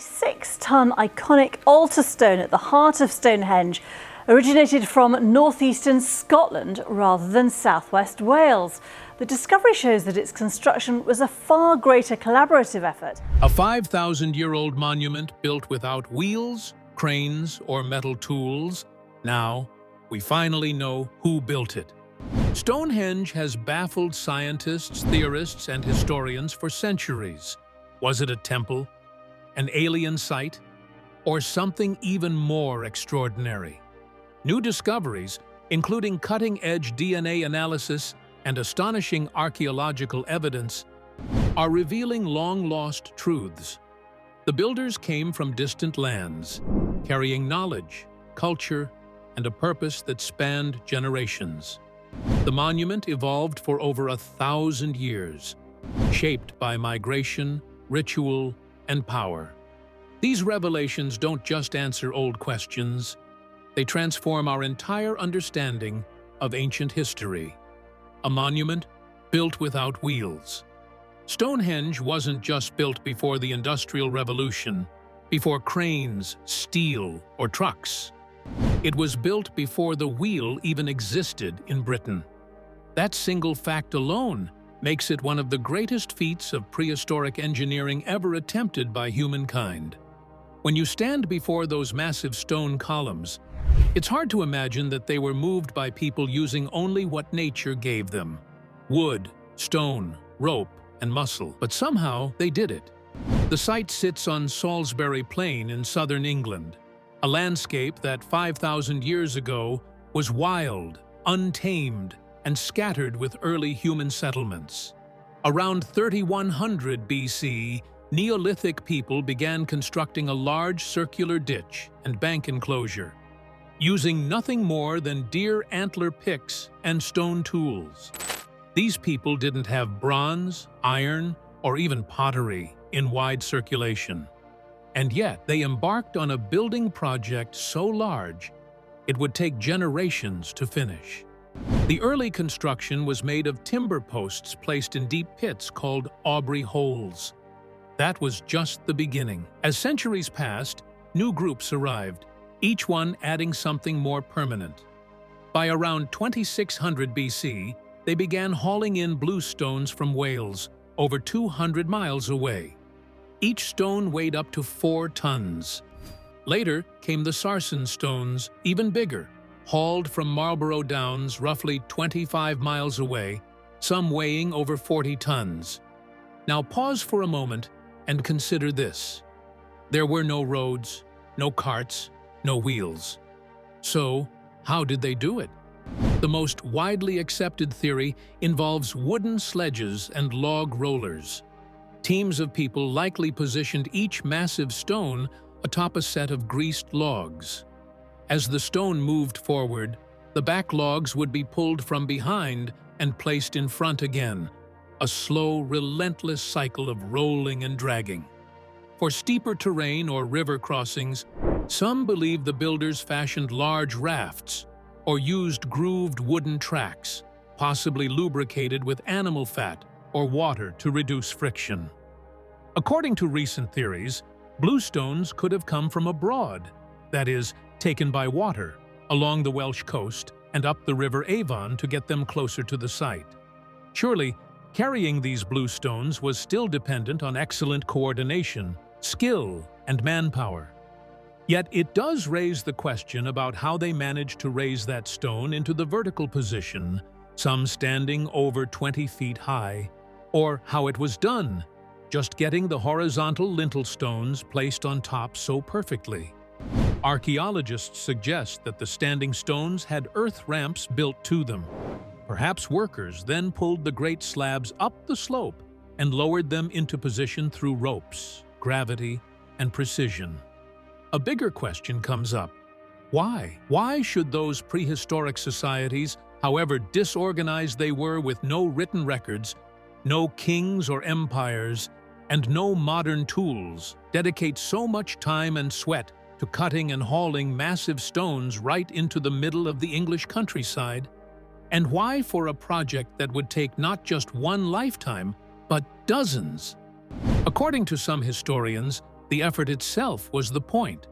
6-ton iconic altar stone at the heart of Stonehenge originated from northeastern Scotland rather than southwest Wales. The discovery shows that its construction was a far greater collaborative effort. A 5,000-year-old monument built without wheels, cranes, or metal tools. Now, we finally know who built it. Stonehenge has baffled scientists, theorists, and historians for centuries. Was it a temple, an alien site, or something even more extraordinary? New discoveries, including cutting-edge DNA analysis and astonishing archaeological evidence, are revealing long-lost truths. The builders came from distant lands, carrying knowledge, culture, and a purpose that spanned generations. The monument evolved for over 1,000 years, shaped by migration, ritual, and power. These revelations don't just answer old questions, they transform our entire understanding of ancient history. A monument built without wheels. Stonehenge wasn't just built before the Industrial Revolution, before cranes, steel, or trucks. It was built before the wheel even existed in Britain. That single fact alone makes it one of the greatest feats of prehistoric engineering ever attempted by humankind. When you stand before those massive stone columns, it's hard to imagine that they were moved by people using only what nature gave them: wood, stone, rope, and muscle. But somehow they did it. The site sits on Salisbury Plain in southern England, a landscape that 5,000 years ago was wild, untamed, and scattered with early human settlements. Around 3100 BC, Neolithic people began constructing a large circular ditch and bank enclosure, using nothing more than deer antler picks and stone tools. These people didn't have bronze, iron, or even pottery in wide circulation. And yet, they embarked on a building project so large, it would take generations to finish. The early construction was made of timber posts placed in deep pits called Aubrey holes. That was just the beginning. As centuries passed, new groups arrived, each one adding something more permanent. By around 2600 BC, they began hauling in bluestones from Wales, over 200 miles away. Each stone weighed up to 4 tons. Later came the sarsen stones, even bigger, hauled from Marlborough Downs, roughly 25 miles away, some weighing over 40 tons. Now pause for a moment and consider this. There were no roads, no carts, no wheels. So, how did they do it? The most widely accepted theory involves wooden sledges and log rollers. Teams of people likely positioned each massive stone atop a set of greased logs. As the stone moved forward, the back logs would be pulled from behind and placed in front again, a slow, relentless cycle of rolling and dragging. For steeper terrain or river crossings, some believe the builders fashioned large rafts or used grooved wooden tracks, possibly lubricated with animal fat or water to reduce friction. According to recent theories, bluestones could have come from abroad, that is, taken by water, along the Welsh coast and up the River Avon to get them closer to the site. Surely, carrying these bluestones was still dependent on excellent coordination, skill, and manpower. Yet it does raise the question about how they managed to raise that stone into the vertical position, some standing over 20 feet high, or how it was done, just getting the horizontal lintel stones placed on top so perfectly. Archaeologists suggest that the standing stones had earth ramps built to them. Perhaps workers then pulled the great slabs up the slope and lowered them into position through ropes, gravity, and precision. A bigger question comes up. Why? Why should those prehistoric societies, however disorganized they were with no written records, no kings or empires, and no modern tools, dedicate so much time and sweat to cutting and hauling massive stones right into the middle of the English countryside? And why for a project that would take not just one lifetime, but dozens? According to some historians, The effort itself was the point.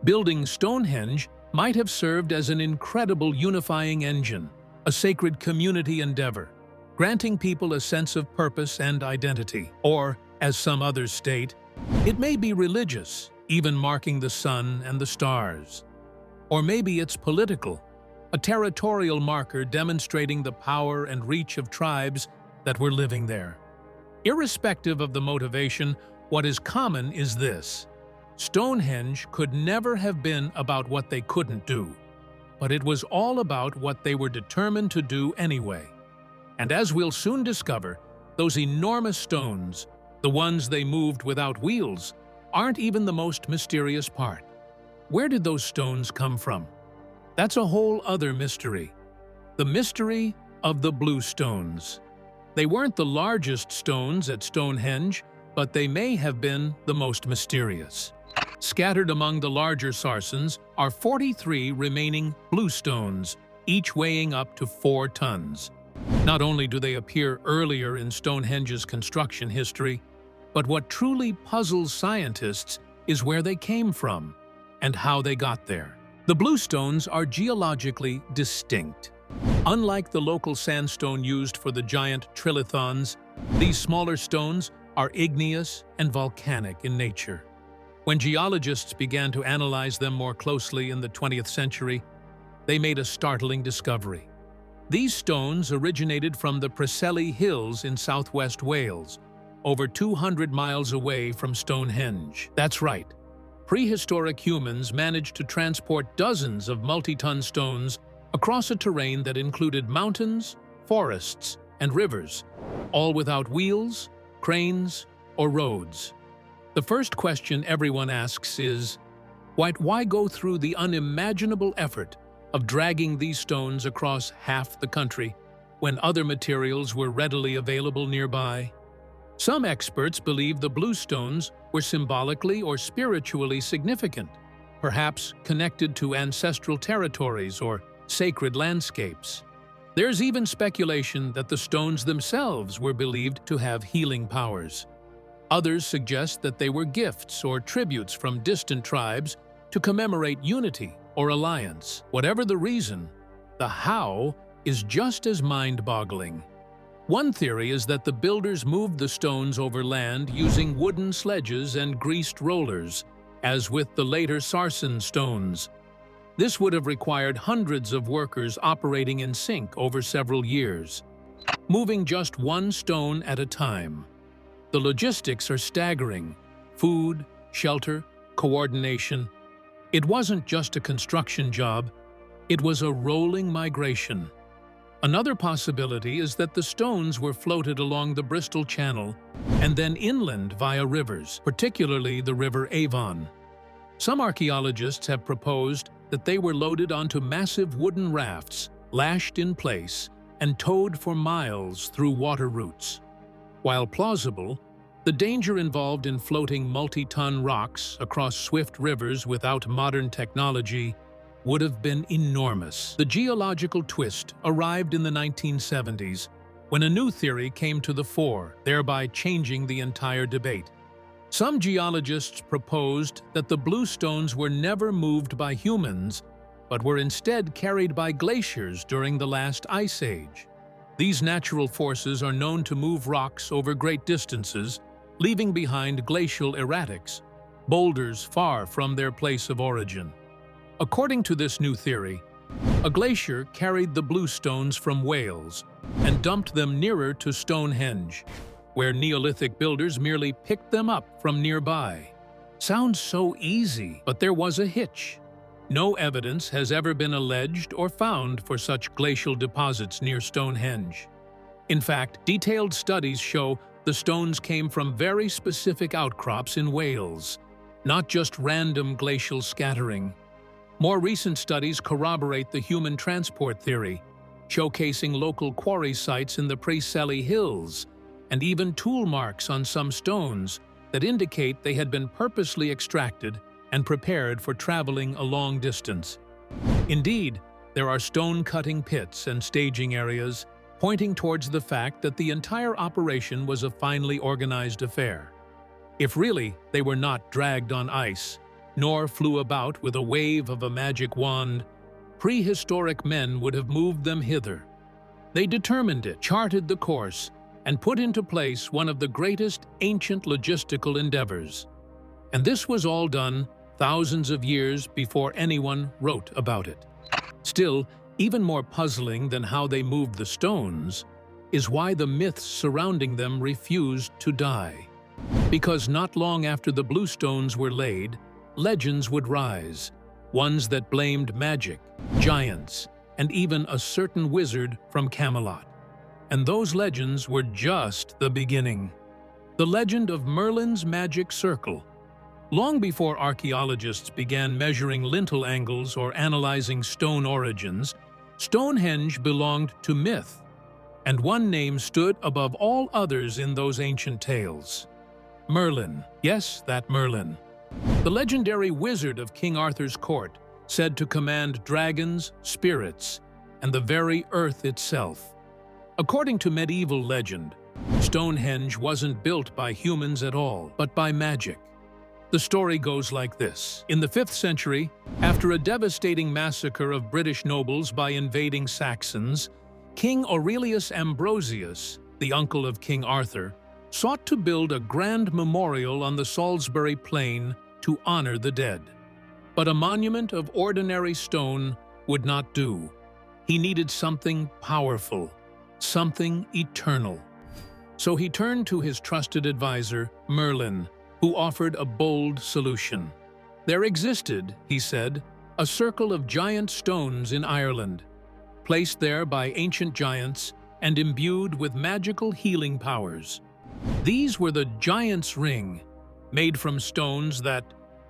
Building Stonehenge might have served as an incredible unifying engine, a sacred community endeavor, granting people a sense of purpose and identity. Or, as some others state, it may be religious, even marking the sun and the stars. Or maybe it's political, a territorial marker demonstrating the power and reach of tribes that were living there. Irrespective of the motivation, what is common is this: Stonehenge could never have been about what they couldn't do, but it was all about what they were determined to do anyway. And as we'll soon discover, those enormous stones, the ones they moved without wheels, aren't even the most mysterious part. Where did those stones come from? That's a whole other mystery. The mystery of the blue stones. They weren't the largest stones at Stonehenge, but they may have been the most mysterious. Scattered among the larger sarsens are 43 remaining blue stones, each weighing up to 4 tons. Not only do they appear earlier in Stonehenge's construction history, but what truly puzzles scientists is where they came from and how they got there. The blue stones are geologically distinct. Unlike the local sandstone used for the giant trilithons, these smaller stones are igneous and volcanic in nature. When geologists began to analyze them more closely in the 20th century, they made a startling discovery. These stones originated from the Preseli Hills in southwest Wales, over 200 miles away from Stonehenge. That's right. Prehistoric humans managed to transport dozens of multi-ton stones across a terrain that included mountains, forests, and rivers, all without wheels, cranes, or roads. The first question everyone asks is, why go through the unimaginable effort of dragging these stones across half the country when other materials were readily available nearby? Some experts believe the blue stones were symbolically or spiritually significant, perhaps connected to ancestral territories or sacred landscapes. There's even speculation that the stones themselves were believed to have healing powers. Others suggest that they were gifts or tributes from distant tribes to commemorate unity or alliance. Whatever the reason, the how is just as mind-boggling. One theory is that the builders moved the stones over land using wooden sledges and greased rollers, as with the later sarsen stones. This would have required hundreds of workers operating in sync over several years, moving just one stone at a time. The logistics are staggering: food, shelter, coordination. It wasn't just a construction job, it was a rolling migration. Another possibility is that the stones were floated along the Bristol Channel and then inland via rivers, particularly the River Avon. Some archaeologists have proposed that they were loaded onto massive wooden rafts, lashed in place, and towed for miles through water routes. While plausible, the danger involved in floating multi-ton rocks across swift rivers without modern technology would have been enormous. The geological twist arrived in the 1970s, when a new theory came to the fore, thereby changing the entire debate. Some geologists proposed that the blue stones were never moved by humans, but were instead carried by glaciers during the last ice age. These natural forces are known to move rocks over great distances, leaving behind glacial erratics, boulders far from their place of origin. According to this new theory, a glacier carried the blue stones from Wales and dumped them nearer to Stonehenge, where Neolithic builders merely picked them up from nearby. Sounds so easy, but there was a hitch. No evidence has ever been alleged or found for such glacial deposits near Stonehenge. In fact, detailed studies show the stones came from very specific outcrops in Wales, not just random glacial scattering. More recent studies corroborate the human transport theory, showcasing local quarry sites in the Preseli Hills, and even tool marks on some stones that indicate they had been purposely extracted and prepared for traveling a long distance. Indeed, there are stone-cutting pits and staging areas pointing towards the fact that the entire operation was a finely organized affair. If really they were not dragged on ice, nor flew about with a wave of a magic wand, prehistoric men would have moved them hither. They determined it, charted the course, and put into place one of the greatest ancient logistical endeavors. And this was all done thousands of years before anyone wrote about it. Still, even more puzzling than how they moved the stones is why the myths surrounding them refused to die. Because not long after the blue stones were laid, legends would rise, ones that blamed magic, giants, and even a certain wizard from Camelot. And those legends were just the beginning. The legend of Merlin's magic circle. Long before archaeologists began measuring lintel angles or analyzing stone origins, Stonehenge belonged to myth, and one name stood above all others in those ancient tales. Merlin. Yes, that Merlin. The legendary wizard of King Arthur's court, said to command dragons, spirits, and the very earth itself. According to medieval legend, Stonehenge wasn't built by humans at all, but by magic. The story goes like this. In the 5th century, after a devastating massacre of British nobles by invading Saxons, King Aurelius Ambrosius, the uncle of King Arthur, sought to build a grand memorial on the Salisbury Plain to honor the dead. But a monument of ordinary stone would not do. He needed something powerful, something eternal. So he turned to his trusted advisor, Merlin, who offered a bold solution. There existed, he said, a circle of giant stones in Ireland, placed there by ancient giants and imbued with magical healing powers. These were the Giant's Ring, made from stones that,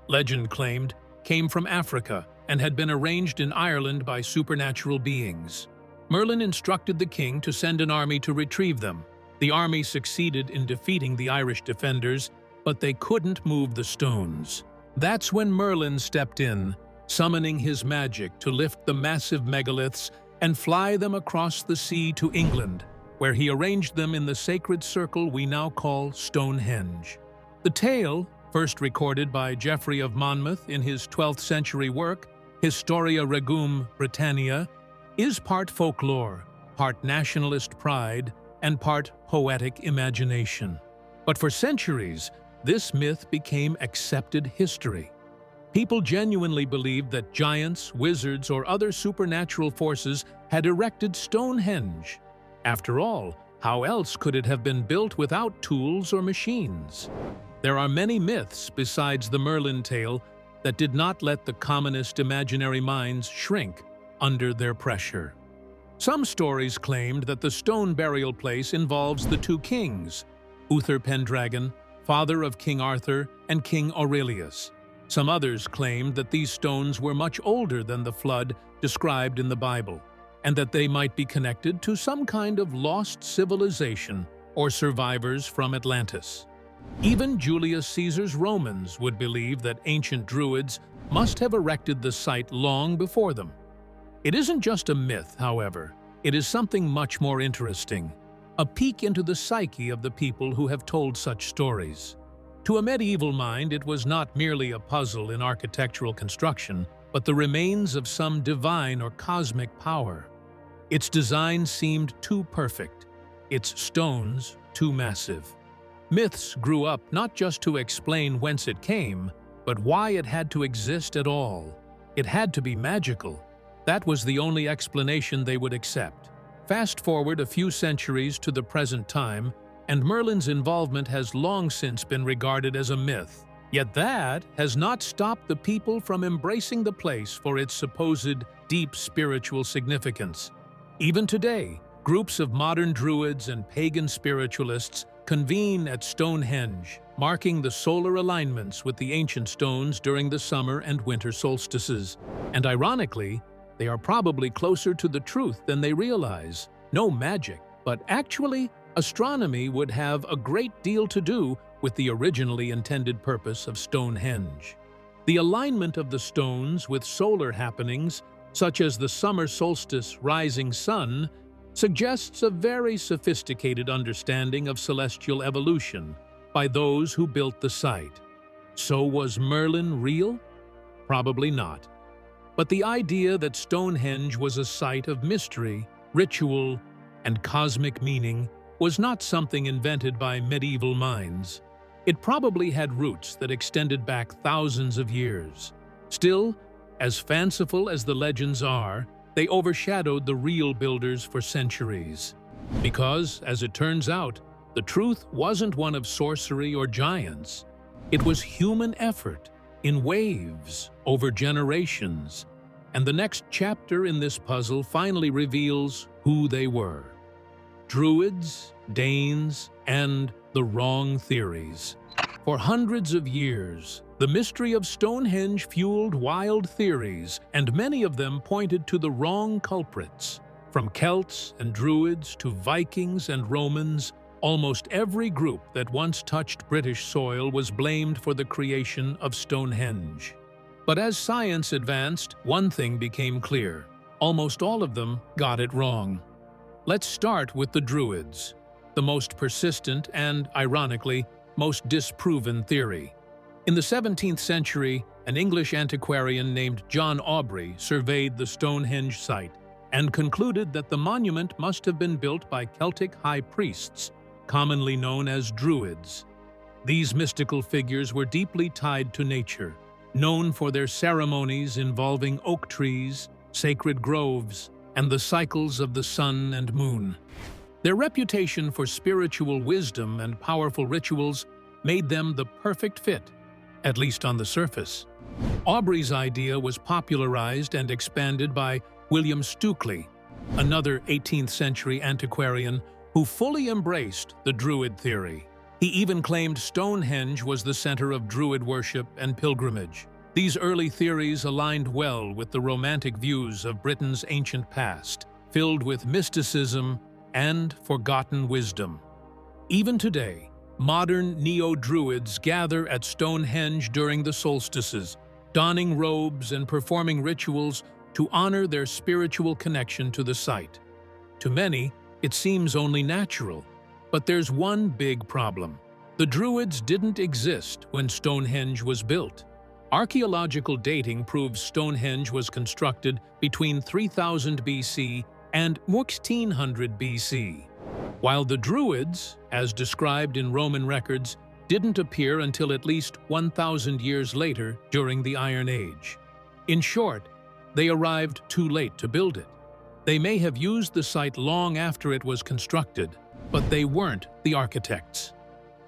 legend claimed, came from Africa and had been arranged in Ireland by supernatural beings. Merlin instructed the king to send an army to retrieve them. The army succeeded in defeating the Irish defenders, but they couldn't move the stones. That's when Merlin stepped in, summoning his magic to lift the massive megaliths and fly them across the sea to England, where he arranged them in the sacred circle we now call Stonehenge. The tale, first recorded by Geoffrey of Monmouth in his 12th century work, Historia Regum Britannia, is part folklore, part nationalist pride, and part poetic imagination. But for centuries, this myth became accepted history. People genuinely believed that giants, wizards, or other supernatural forces had erected Stonehenge. After all, how else could it have been built without tools or machines? There are many myths besides the Merlin tale that did not let the commonest imaginary minds shrink under their pressure. Some stories claimed that the stone burial place involves the two kings, Uther Pendragon, father of King Arthur, and King Aurelius. Some others claimed that these stones were much older than the flood described in the Bible, and that they might be connected to some kind of lost civilization or survivors from Atlantis. Even Julius Caesar's Romans would believe that ancient Druids must have erected the site long before them. It isn't just a myth, however. It is something much more interesting. A peek into the psyche of the people who have told such stories. To a medieval mind, it was not merely a puzzle in architectural construction, but the remains of some divine or cosmic power. Its design seemed too perfect, its stones too massive. Myths grew up not just to explain whence it came, but why it had to exist at all. It had to be magical. That was the only explanation they would accept. Fast forward a few centuries to the present time, and Merlin's involvement has long since been regarded as a myth. Yet that has not stopped the people from embracing the place for its supposed deep spiritual significance. Even today, groups of modern Druids and pagan spiritualists convene at Stonehenge, marking the solar alignments with the ancient stones during the summer and winter solstices. And ironically, they are probably closer to the truth than they realize. No magic, but actually, astronomy would have a great deal to do with the originally intended purpose of Stonehenge. The alignment of the stones with solar happenings, such as the summer solstice rising sun, suggests a very sophisticated understanding of celestial evolution, by those who built the site. So was Merlin real? Probably not. But the idea that Stonehenge was a site of mystery, ritual, and cosmic meaning was not something invented by medieval minds. It probably had roots that extended back thousands of years. Still, as fanciful as the legends are, they overshadowed the real builders for centuries. Because, as it turns out, the truth wasn't one of sorcery or giants. It was human effort, in waves, over generations. And the next chapter in this puzzle finally reveals who they were. Druids, Danes, and the wrong theories. For hundreds of years, the mystery of Stonehenge fueled wild theories, and many of them pointed to the wrong culprits. From Celts and Druids to Vikings and Romans, almost every group that once touched British soil was blamed for the creation of Stonehenge. But as science advanced, one thing became clear. Almost all of them got it wrong. Let's start with the Druids, the most persistent and, ironically, most disproven theory. In the 17th century, an English antiquarian named John Aubrey surveyed the Stonehenge site and concluded that the monument must have been built by Celtic high priests, commonly known as Druids. These mystical figures were deeply tied to nature, known for their ceremonies involving oak trees, sacred groves, and the cycles of the sun and moon. Their reputation for spiritual wisdom and powerful rituals made them the perfect fit, at least on the surface. Aubrey's idea was popularized and expanded by William Stukeley, another 18th century antiquarian who fully embraced the Druid theory. He even claimed Stonehenge was the center of Druid worship and pilgrimage. These early theories aligned well with the romantic views of Britain's ancient past, filled with mysticism and forgotten wisdom. Even today, modern neo-Druids gather at Stonehenge during the solstices, donning robes and performing rituals to honor their spiritual connection to the site. To many, it seems only natural, but there's one big problem. The Druids didn't exist when Stonehenge was built. Archaeological dating proves Stonehenge was constructed between 3000 BC and 1600 BC, while the Druids, as described in Roman records, didn't appear until at least 1,000 years later during the Iron Age. In short, they arrived too late to build it. They may have used the site long after it was constructed, but they weren't the architects.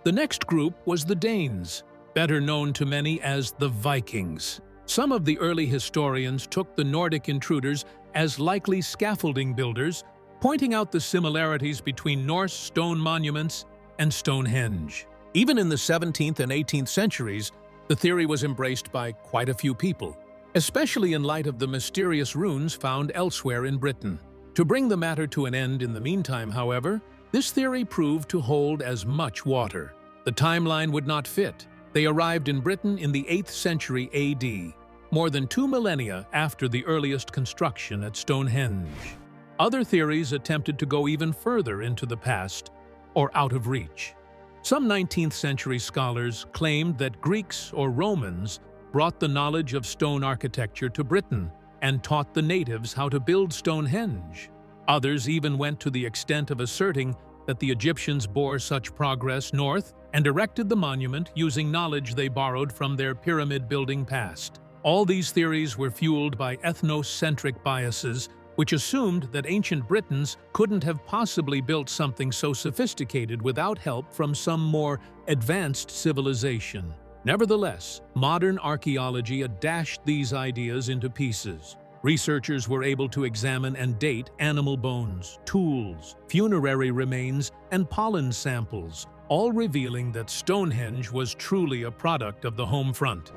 The next group was the Danes, better known to many as the Vikings. Some of the early historians took the Nordic intruders as likely scaffolding builders, pointing out the similarities between Norse stone monuments and Stonehenge. Even in the 17th and 18th centuries, the theory was embraced by quite a few people, especially in light of the mysterious runes found elsewhere in Britain. To bring the matter to an end in the meantime, however, this theory proved to hold as much water. The timeline would not fit. They arrived in Britain in the 8th century AD, more than 2 millennia after the earliest construction at Stonehenge. Other theories attempted to go even further into the past, or out of reach. Some 19th century scholars claimed that Greeks or Romans brought the knowledge of stone architecture to Britain and taught the natives how to build Stonehenge. Others even went to the extent of asserting that the Egyptians bore such progress north and erected the monument using knowledge they borrowed from their pyramid-building past. All these theories were fueled by ethnocentric biases, which assumed that ancient Britons couldn't have possibly built something so sophisticated without help from some more advanced civilization. Nevertheless, modern archaeology dashed these ideas into pieces. Researchers were able to examine and date animal bones, tools, funerary remains, and pollen samples, all revealing that Stonehenge was truly a product of the home front.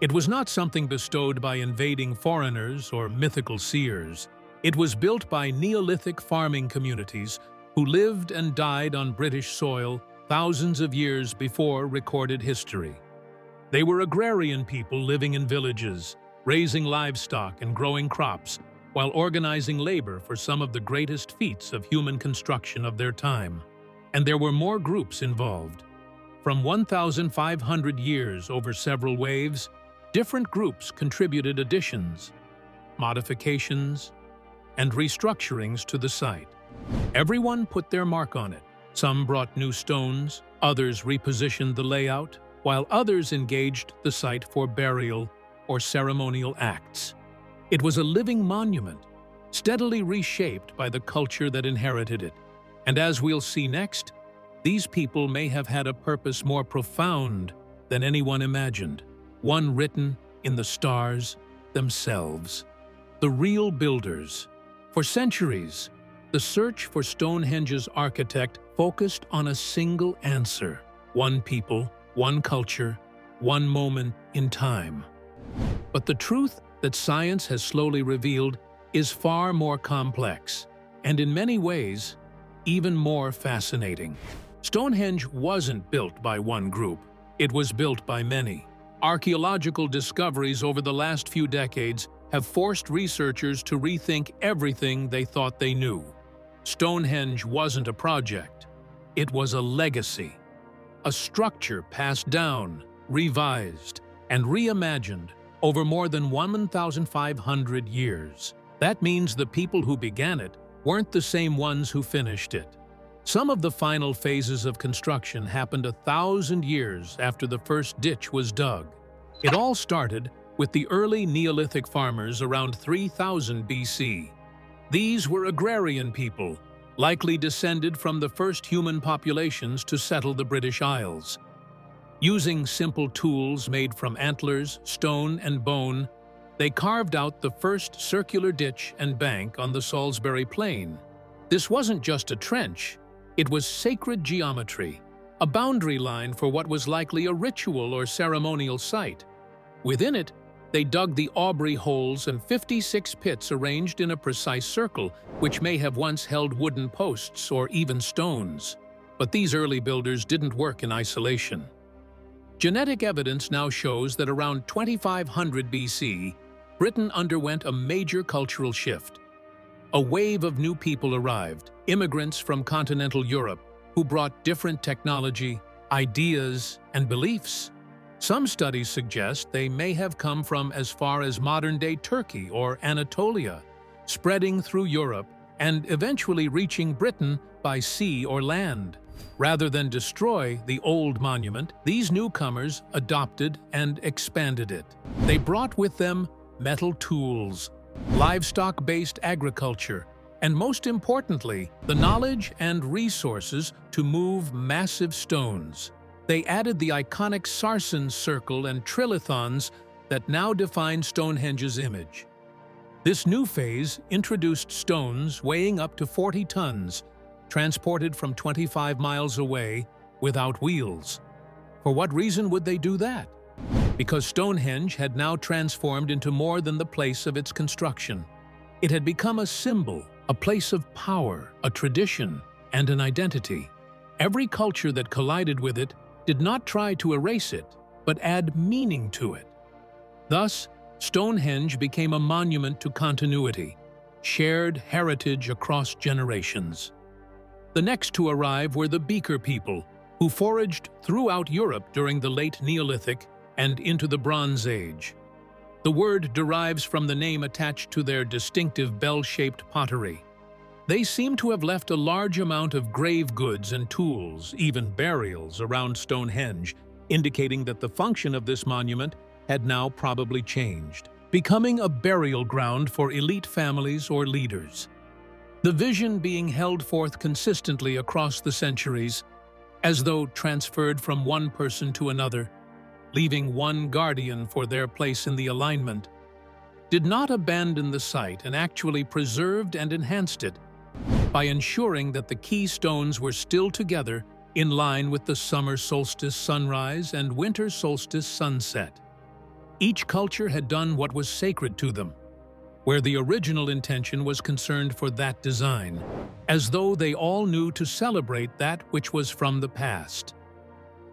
It was not something bestowed by invading foreigners or mythical seers. It was built by Neolithic farming communities who lived and died on British soil thousands of years before recorded history. They were agrarian people living in villages, raising livestock and growing crops, while organizing labor for some of the greatest feats of human construction of their time. And there were more groups involved. From 1,500 years over several waves, different groups contributed additions, modifications, and restructurings to the site. Everyone put their mark on it. Some brought new stones, others repositioned the layout, while others engaged the site for burial or ceremonial acts. It was a living monument, steadily reshaped by the culture that inherited it. And as we'll see next, these people may have had a purpose more profound than anyone imagined, one written in the stars themselves. The real builders. For centuries, the search for Stonehenge's architect focused on a single answer: one people, one culture, one moment in time. But the truth that science has slowly revealed is far more complex, and in many ways, even more fascinating. Stonehenge wasn't built by one group. It was built by many. Archaeological discoveries over the last few decades have forced researchers to rethink everything they thought they knew. Stonehenge wasn't a project. It was a legacy. A structure passed down, revised, and reimagined over more than 1,500 years. That means the people who began it weren't the same ones who finished it. Some of the final phases of construction happened 1,000 years after the first ditch was dug. It all started with the early Neolithic farmers around 3000 BC. These were agrarian people, likely descended from the first human populations to settle the British Isles. Using simple tools made from antlers, stone, and bone, they carved out the first circular ditch and bank on the Salisbury Plain. This wasn't just a trench, it was sacred geometry, a boundary line for what was likely a ritual or ceremonial site. Within it, they dug the Aubrey holes and 56 pits arranged in a precise circle, which may have once held wooden posts or even stones. But these early builders didn't work in isolation. Genetic evidence now shows that around 2500 BC, Britain underwent a major cultural shift. A wave of new people arrived, immigrants from continental Europe, who brought different technology, ideas, and beliefs. Some studies suggest they may have come from as far as modern-day Turkey or Anatolia, spreading through Europe and eventually reaching Britain by sea or land. Rather than destroy the old monument, these newcomers adopted and expanded it. They brought with them metal tools, livestock-based agriculture, and most importantly, the knowledge and resources to move massive stones. They added the iconic sarsen circle and trilithons that now define Stonehenge's image. This new phase introduced stones weighing up to 40 tons, transported from 25 miles away without wheels. For what reason would they do that? Because Stonehenge had now transformed into more than the place of its construction. It had become a symbol, a place of power, a tradition, and an identity. Every culture that collided with it did not try to erase it, but add meaning to it. Thus, Stonehenge became a monument to continuity, shared heritage across generations. The next to arrive were the Beaker people, who foraged throughout Europe during the late Neolithic and into the Bronze Age. The word derives from the name attached to their distinctive bell-shaped pottery. They seem to have left a large amount of grave goods and tools, even burials, around Stonehenge, indicating that the function of this monument had now probably changed, becoming a burial ground for elite families or leaders. The vision being held forth consistently across the centuries, as though transferred from one person to another, leaving one guardian for their place in the alignment, did not abandon the site and actually preserved and enhanced it by ensuring that the key stones were still together in line with the summer solstice sunrise and winter solstice sunset. Each culture had done what was sacred to them, where the original intention was concerned for that design, as though they all knew to celebrate that which was from the past.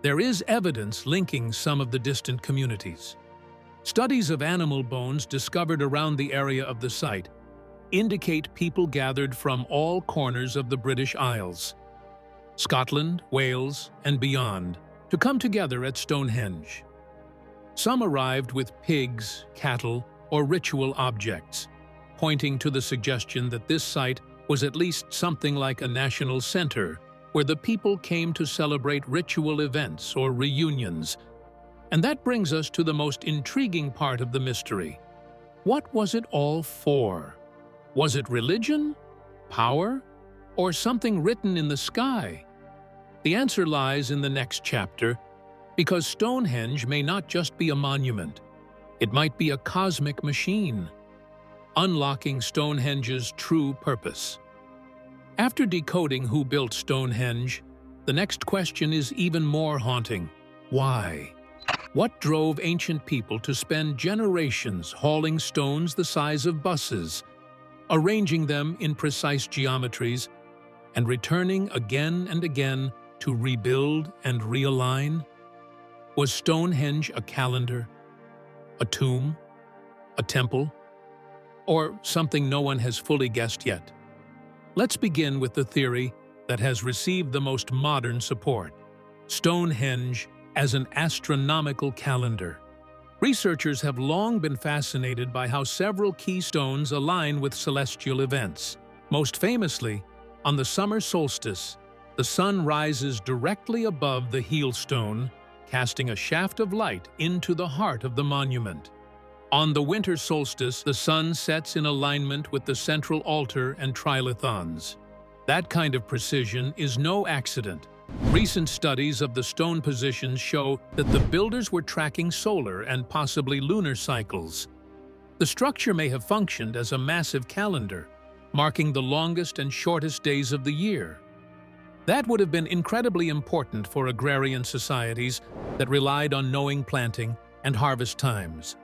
There is evidence linking some of the distant communities. Studies of animal bones discovered around the area of the site indicate people gathered from all corners of the British Isles, Scotland, Wales, and beyond, to come together at Stonehenge. Some arrived with pigs, cattle, or ritual objects, pointing to the suggestion that this site was at least something like a national center where the people came to celebrate ritual events or reunions. And that brings us to the most intriguing part of the mystery. What was it all for? Was it religion, power, or something written in the sky? The answer lies in the next chapter, because Stonehenge may not just be a monument. It might be a cosmic machine, unlocking Stonehenge's true purpose. After decoding who built Stonehenge, the next question is even more haunting. Why? What drove ancient people to spend generations hauling stones the size of buses, arranging them in precise geometries, and returning again and again to rebuild and realign? Was Stonehenge a calendar, a tomb, a temple, or something no one has fully guessed yet? Let's begin with the theory that has received the most modern support: Stonehenge as an astronomical calendar. Researchers have long been fascinated by how several key stones align with celestial events. Most famously, on the summer solstice, the sun rises directly above the heel stone, casting a shaft of light into the heart of the monument. On the winter solstice, the sun sets in alignment with the central altar and trilithons. That kind of precision is no accident. Recent studies of the stone positions show that the builders were tracking solar and possibly lunar cycles. The structure may have functioned as a massive calendar, marking the longest and shortest days of the year. That would have been incredibly important for agrarian societies that relied on knowing planting and harvest times.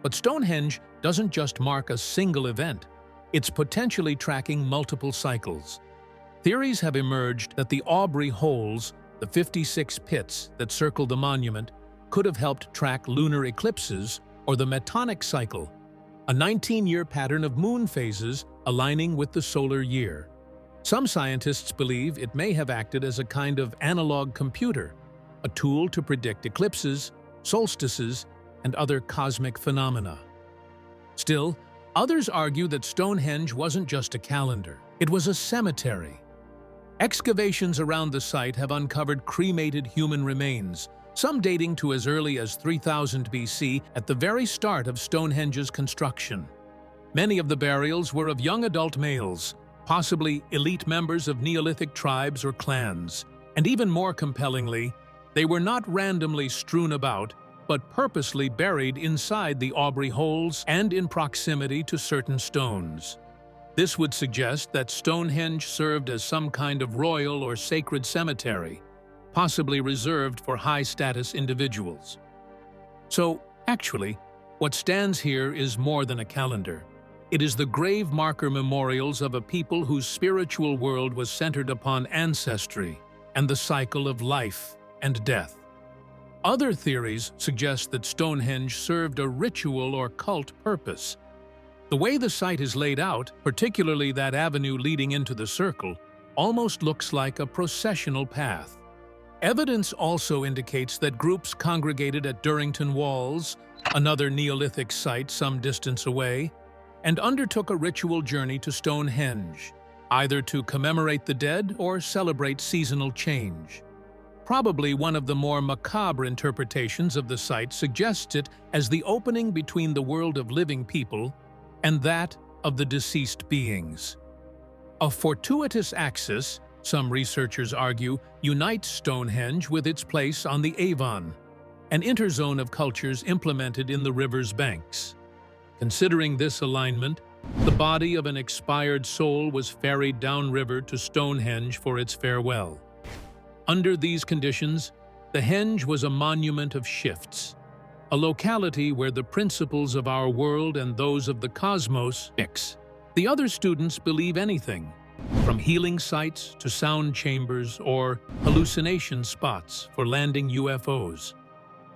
But Stonehenge doesn't just mark a single event, it's potentially tracking multiple cycles. Theories have emerged that the Aubrey holes, the 56 pits that circle the monument, could have helped track lunar eclipses or the Metonic cycle, a 19-year pattern of moon phases aligning with the solar year. Some scientists believe it may have acted as a kind of analog computer, a tool to predict eclipses, solstices, and other cosmic phenomena. Still, others argue that Stonehenge wasn't just a calendar, it was a cemetery. Excavations around the site have uncovered cremated human remains, some dating to as early as 3000 BC at the very start of Stonehenge's construction. Many of the burials were of young adult males, possibly elite members of Neolithic tribes or clans. And even more compellingly, they were not randomly strewn about, but purposely buried inside the Aubrey holes and in proximity to certain stones. This would suggest that Stonehenge served as some kind of royal or sacred cemetery, possibly reserved for high-status individuals. So, actually, what stands here is more than a calendar. It is the grave marker memorials of a people whose spiritual world was centered upon ancestry and the cycle of life and death. Other theories suggest that Stonehenge served a ritual or cult purpose. The way the site is laid out, particularly that avenue leading into the circle, almost looks like a processional path. Evidence also indicates that groups congregated at Durrington Walls, another Neolithic site some distance away, and undertook a ritual journey to Stonehenge, either to commemorate the dead or celebrate seasonal change. Probably one of the more macabre interpretations of the site suggests it as the opening between the world of living people and that of the deceased beings. A fortuitous axis, some researchers argue, unites Stonehenge with its place on the Avon, an interzone of cultures implemented in the river's banks. Considering this alignment, the body of an expired soul was ferried downriver to Stonehenge for its farewell. Under these conditions, the Henge was a monument of shifts, a locality where the principles of our world and those of the cosmos mix. The other students believe anything, from healing sites to sound chambers or hallucination spots for landing UFOs.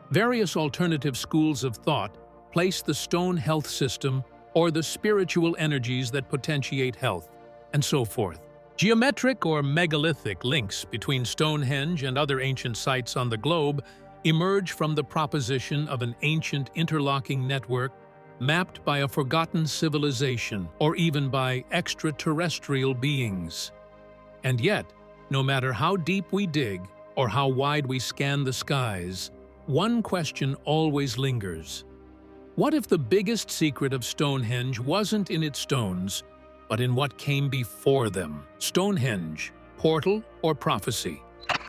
Various alternative schools of thought place the stone health system or the spiritual energies that potentiate health, and so forth. Geometric or megalithic links between Stonehenge and other ancient sites on the globe emerge from the proposition of an ancient interlocking network mapped by a forgotten civilization or even by extraterrestrial beings. And yet, no matter how deep we dig or how wide we scan the skies, one question always lingers. What if the biggest secret of Stonehenge wasn't in its stones, but in what came before them? Stonehenge, portal or prophecy?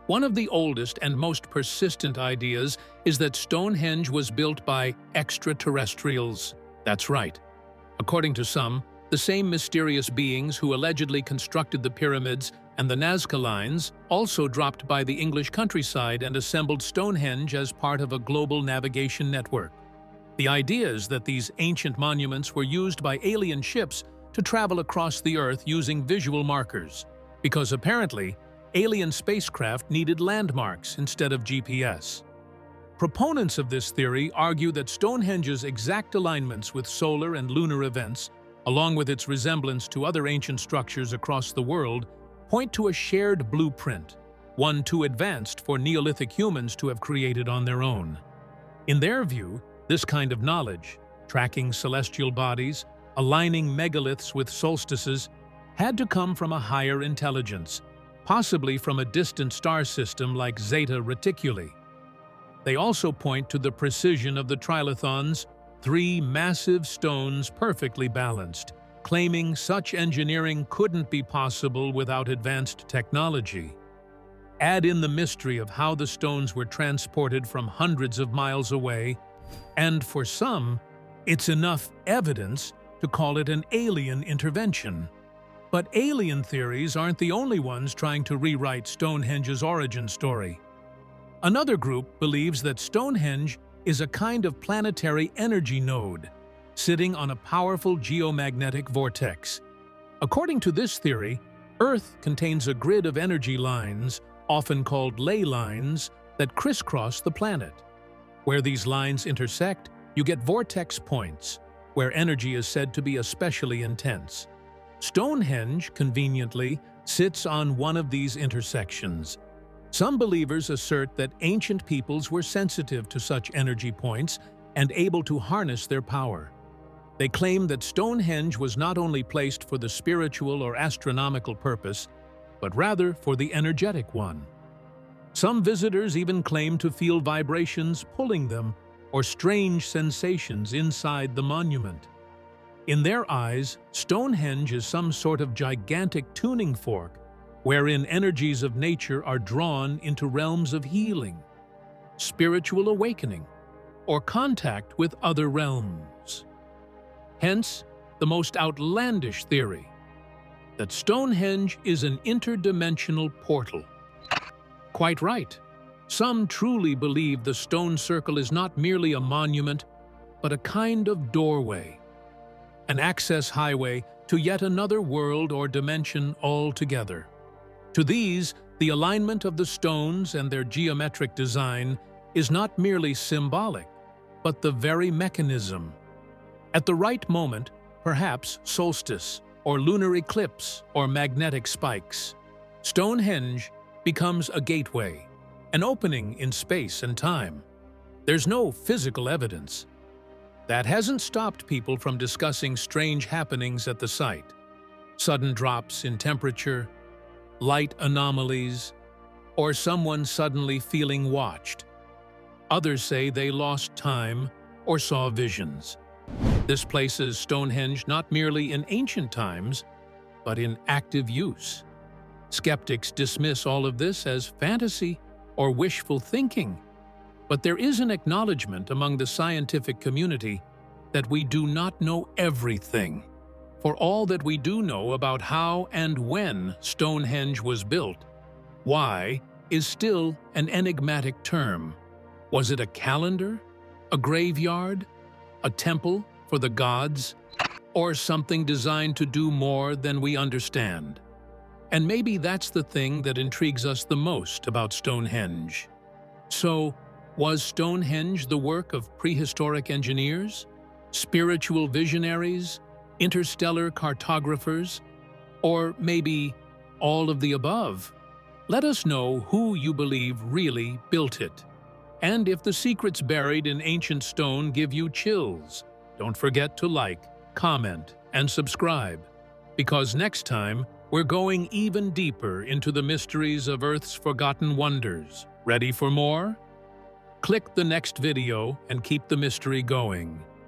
One of the oldest and most persistent ideas is that Stonehenge was built by extraterrestrials. That's right. According to some, the same mysterious beings who allegedly constructed the pyramids and the Nazca lines also dropped by the English countryside and assembled Stonehenge as part of a global navigation network. The idea is that these ancient monuments were used by alien ships to travel across the Earth using visual markers, because apparently, alien spacecraft needed landmarks instead of GPS. Proponents of this theory argue that Stonehenge's exact alignments with solar and lunar events, along with its resemblance to other ancient structures across the world, point to a shared blueprint, one too advanced for Neolithic humans to have created on their own. In their view, this kind of knowledge, tracking celestial bodies, aligning megaliths with solstices, had to come from a higher intelligence, possibly from a distant star system like Zeta Reticuli. They also point to the precision of the trilithons, 3 massive stones perfectly balanced, claiming such engineering couldn't be possible without advanced technology. Add in the mystery of how the stones were transported from hundreds of miles away, and for some, it's enough evidence to call it an alien intervention. But alien theories aren't the only ones trying to rewrite Stonehenge's origin story. Another group believes that Stonehenge is a kind of planetary energy node, sitting on a powerful geomagnetic vortex. According to this theory, Earth contains a grid of energy lines, often called ley lines, that crisscross the planet. Where these lines intersect, you get vortex points, where energy is said to be especially intense. Stonehenge, conveniently, sits on one of these intersections. Some believers assert that ancient peoples were sensitive to such energy points and able to harness their power. They claim that Stonehenge was not only placed for the spiritual or astronomical purpose, but rather for the energetic one. Some visitors even claim to feel vibrations pulling them or strange sensations inside the monument. In their eyes, Stonehenge is some sort of gigantic tuning fork wherein energies of nature are drawn into realms of healing, spiritual awakening, or contact with other realms. Hence, the most outlandish theory that Stonehenge is an interdimensional portal. Quite right. Some truly believe the stone circle is not merely a monument, but a kind of doorway, an access highway to yet another world or dimension altogether. To these, the alignment of the stones and their geometric design is not merely symbolic, but the very mechanism. At the right moment, perhaps solstice, or lunar eclipse, or magnetic spikes, Stonehenge becomes a gateway, an opening in space and time. There's no physical evidence. That hasn't stopped people from discussing strange happenings at the site. Sudden drops in temperature, light anomalies, or someone suddenly feeling watched. Others say they lost time or saw visions. This places Stonehenge not merely in ancient times, but in active use. Skeptics dismiss all of this as fantasy or wishful thinking, but there is an acknowledgement among the scientific community that we do not know everything. For all that we do know about how and when Stonehenge was built, why is still an enigmatic term. Was it a calendar, a graveyard, a temple for the gods, or something designed to do more than we understand? And maybe that's the thing that intrigues us the most about Stonehenge. So, was Stonehenge the work of prehistoric engineers, spiritual visionaries, interstellar cartographers, or maybe All of the above? Let us know who you believe really built it. And if the secrets buried in ancient stone give you chills, don't forget to like, comment, and subscribe. Because next time, we're going even deeper into the mysteries of Earth's forgotten wonders. Ready for more? Click the next video and keep the mystery going.